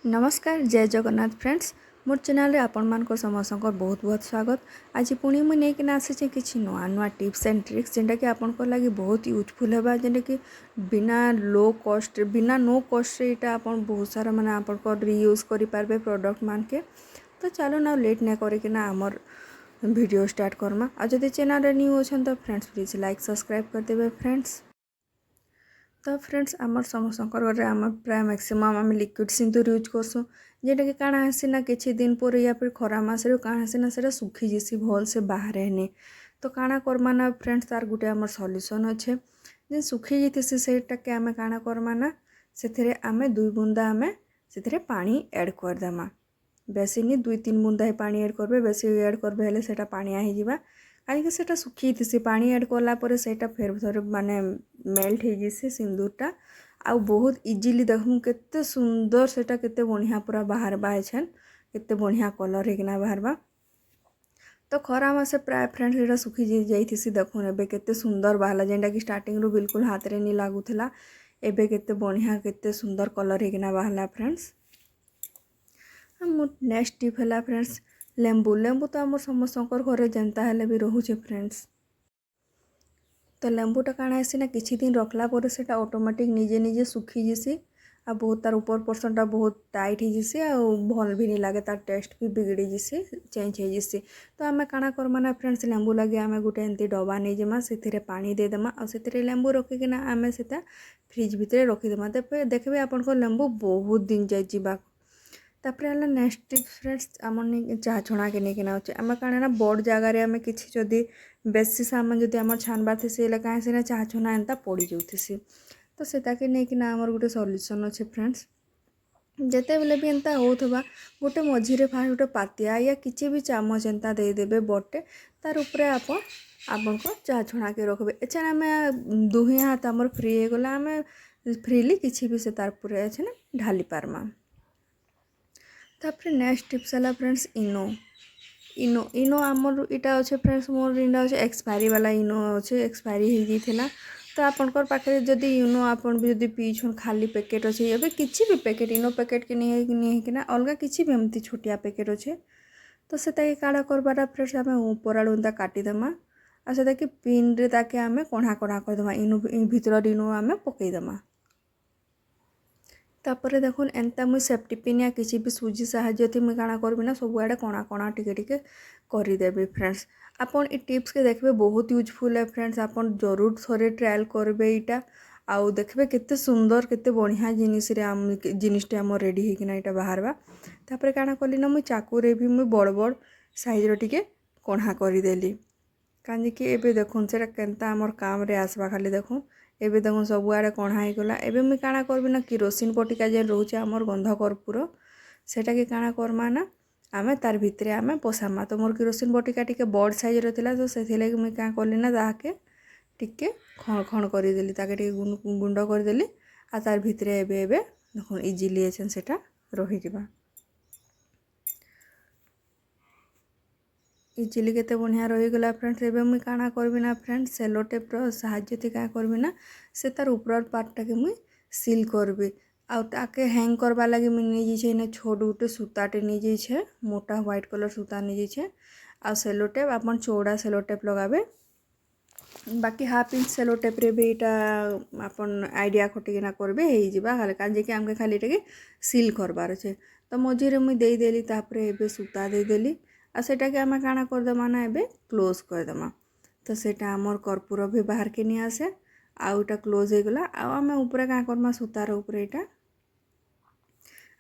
नमस्कार जय जगन्नाथ फ्रेंड्स मोर चैनल रे आपण मान को समस्त बहुत बहुत स्वागत। आज पुणी मुझे नहीं आसी किसी नुआ नुआ टिप्स एंड ट्रिक्स जेनटा कि आपण को लगी बहुत यूजफुल है जेनटा कि बिना लो कॉस्ट बिना नो कॉस्ट यहाँ आपण बहुत सारा माने आपण को रीयूज करि पारबे प्रोडक्ट मान के। तो चलो ना लेट नहीं करके आमर वीडियो स्टार्ट करमा। आ जदि चैनल रे न्यू अछन तो फ्रेंड्स प्लीज लाइक सब्सक्राइब कर देबे फ्रेंड्स। तो फ्रेंड्स आमर समस्त घर आम प्राय मैक्सिमम आम लिक्विड सिंदूर यूज करसुँ जेटा कि काଣା हेसी ना किछि दिन पर या फिर खरा मासरे काଣା हेसी ना सेटा सुखी जैसी भल से बाहर नहीं। तो काଣା करमा ना फ्रेंड्स तार गुटे आमर सॉल्यूशन अच्छे जे सुखी जैसी सेटा के आमे काଣା करमा ना से आमे 2 बूंदा आमे से पानी ऐड करदेमा। बेसी नहीं 2-3 बूंदा ही पानी ऐड करबे बेसी ऐड करबे हेले सेटा पानिया ही जिबा कहीं सेटा सुखी थी पानी ऐड कला पर सेटा फेर थोड़े माने मेल्ट हो जैसे सिंदूरटा आ बहुत इजिली देखूँ केते सुंदर सेटा केते बढ़िया पूरा बाहर बाछन केते बढ़िया कलर होना बाहर। तो खरा मासे प्राय फ्रेंड्स यहाँ सुखी जाइसी देखुन एबे केते सुंदर बाहला जेनटा कि स्टार्टिंग रू बिल्कुल हाथ रे नहीं लागुला एबे केते बढ़िया केते सुंदर कलर होना बाहला फ्रेंड्स। मोर नेक्स्ट टिप है फ्रेंड्स लेंबू लेंबू तो आम समस्त घर जेनता हेले भी रोचे फ्रेंड्स। तो लेंबूटा काଣା हेसी ना किछि दिन रखला पर सेटा ऑटोमेटिक निजे निजे सुखी जैसी आ बहुत तार ऊपर पोर्सन बहुत टाइट हो जैसी आ भल भी नहीं लगे तार टेस्ट भी बिगड़ी जैसी चेंज हो जैसी। तो आम काଣା करमा ना फ्रेंड्स लेंबू लगे आम गोटे एमती डबा नहीं जमा से पानी देदेमा और से लेंबू रखिकिना आम से फ्रिज भितर रखीदेमा देखिए आपन को लेंबू बहुत दिन जाए जीवा। तापर है नेक्स्ट टिप फ्रेंड्स आम चाह छणा के नहीं अच्छे आम क्या बड़ जगार आम कि जदि बेसी सामान जदि आम छानबार थी कहीं से चाह छना एंता पड़ जाऊसी। तो से नहीं आमर गोटे सल्यूशन अच्छे फ्रेंड्स जिते बेले भी एंता होगा गोटे मझीरे फास्ट गोटे पातिया या किसी भी चामच एंता देदेवे बटे तार उपरे आपन को चाह छणा के रखबे एछे आम दुही हाथ आमर फ्री हो गला आम फ्रीली किसी भी से तार पूरे अच्छे ना ढाली पार्मा। तापर नेक्स्ट टिप्स है फ्रेंड्स इनो इनो इनो आमर इटा अच्छे फ्रेंड्स मोर इटा अच्छे एक्सपायरी वाला इनो अच्छे एक्सपायरी हो जाता। तो आपनकर पाखे जदि इनो आपन भी जदि पीछन खाली पैकेट अच्छे एबे किसी भी पैकेट इनो पैकेट के नहीं कि अलग किसी भी एमती छोटिया पैकेट अच्छे तो से काड़ा करबार फ्रेंड्स आम ऊपर आड़ू एंता काटिदेमा आ से पिन रे ताके आम कढ़ा कढ़ा करदेमा इनो भितर इनो आम पकईदेमा। तापर देखुन एंता मुई सेफ्टी पिन या किसी भी सूजी साहाଯ୍य थी मुई काଣା करबी ना सबुआड़े कणा कणा टिके करदेवी फ्रेंड्स। आपन ई टिप्स के देखबे बहुत यूजफुल है फ्रेंड्स आपन जरूर थोड़े ट्रायल करबे इटा आउ देखबे केते सुंदर केते बढ़िया जिनिसटे आम रेडी होकिना इटा बाहरबा। तापर काଣା कली ना मुई चाकू रे भी मुई बड़ बड़ साइज रो टिके कणा करदेली कांजी कि एबे देखुन सेटा केनता आमर काम रे आसबा खाली देखुन एबे देखुन सबुआड़े कणा होगला। एबे मुई काଣା करबी ना किरोसिन पटिका जे रोचे आमर गंध कर्पूर सेटा के काଣା करमा ना आमे तार भितरे आमे पसामा। तो मोर किरोसिन पटिका टिके बड़ साइज रो थिला तो सेथिलागि मुई कां करली ना ताके टिके खण खण करदेली ताके टिके गुंड करदेली आ तार भितरे एबे एबे देखुन इजिली एछन सेटा रहि जिबा इजिली केते बढ़िया रहीगला फ्रेंड्स। एबे मुई काଣା करबी ना फ्रेंड्स सेलो टेप रो साहाଯ୍य थी क्या करबी ना से तार ऊपर पार्टटा के मुई सील करबी आउ ताके हैंग करवा लगे मुई नहीं जाइए ना छोट गोटे सूताटे नहीं जाइए मोटा व्हाइट कलर सूता नहीं जाइए आ सेलो टेप आपन चौड़ा सेलो टेप लगाबे बाकी हाफ इंच सेलो टेप रे भी इटा आपन आइडिया खटिकिना करबे हेई जिबा खाली काजे कि आमके खाली इटा सील करबार छे। तो मझिरे मुई देई देली तापरे एबे सूता देई देली आ सेटा के आमे काଣା करदेमा ना एबे क्लोज करदेमा। तो सेटा आमर कर्पूर भी बाहर के नहीं आसे आउ इटा क्लोज हो गला आउ आमे ऊपर कां करमा सूतार ऊपर इटा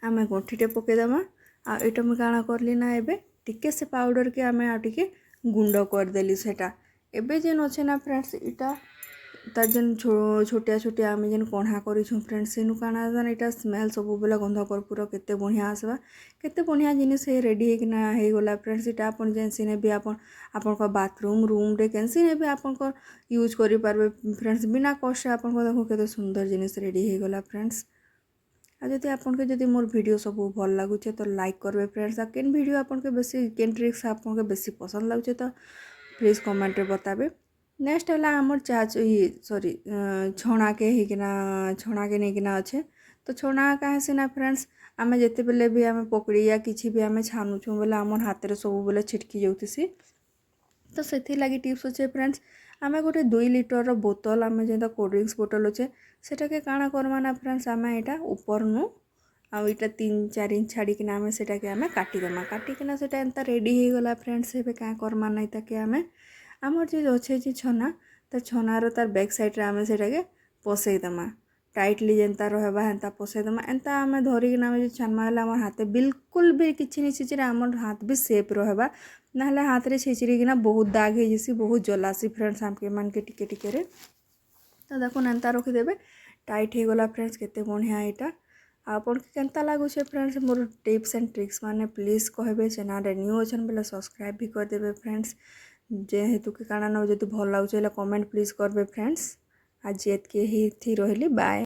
आमे गंठीटे पकईदेमा आ इटा मुई काଣା करली ना एबे टिके से पाउडर के आमे आ टिके गुंड करदेली सेटा एबे जेन अच्छे ना फ्रेंड्स इटा तार जेन छोटिया छोटिया आम जेन कणा करूँ फ्रेंड्स सेनु काଣା इटा स्मेल सब बेले गंध कर्पूर केते बढ़िया आसवा केते बढ़िया जिनिस रेडी होकिना हो गला फ्रेंड्स। इटा आपन जेन सिने भी आपन को बाथरूम रूम रे कैंसी ने भी आपन को यूज करि पारबे फ्रेंड्स बिना कष्ट आपन को देखो केते सुंदर जिनिस रेडी हो गला फ्रेंड्स। आ जदि आपन के जदि मोर वीडियो सब भल लागुचे तो लाइक करबे फ्रेंड्स आ केन वीडियो आपन के बेसी केन ट्रिक्स आपन के बेसी पसंद लागुचे तो प्लीज कमेंट रे बताबे। नेक्स्ट है आमर सॉरी छणा के नहीं अच्छे तो छुणा कहीं सीना फ्रेंड्स आम जिते बेले भी आम पकड़ी या किसी भी आम छानुचु बोले आम हाथ में सब बेले छिटकी जाऊसी। तो से लगी टिप्स अच्छे फ्रेंड्स आम गोटे 2 लिटर बोतल आम जो कोल्ड ड्रिंक्स बोतल अच्छे सेटा काଣା करमा ना फ्रेंड्स आम यहाँ ऊपर नु आईटा 3-4 इंच छाड़िकिना आम से काटिदेमा काटिकिना से एंता रेडी हो गला फ्रेंड्स। एबे क्या करमा ना ताकि आम आमर जो अच्छे छना तो छनार तार बैक साइड आम से पसईदेमा टाइटली जेनता रहबा हेन्ता पसईदेमा एंता आम धरिकिना आम जो छानमा आम हाथ बिल्कुल भी किसी नहीं छिचरे आम हाथ भी सेफ रहबा ना हाथ रे छिचरिकिना बहुत दाग हो जैसी बहुत जलासी फ्रेंड्स आमके मान के टिके रे। तो देखो एंता रखिदेवे टाइट हो गला फ्रेंड्स केते बढ़िया यहाँ आपन के केनता लागुचे फ्रेंड्स मोर टिप्स एंड ट्रिक्स माने प्लीज कहबे चैनल रे न्यू अछन बेले सब्सक्राइब भी कर देबे फ्रेंड्स जेहेतु के काना न जदि भल लागुचे कमेंट प्लीज करबे फ्रेंड्स। आज एतके ही थी रहली बाय।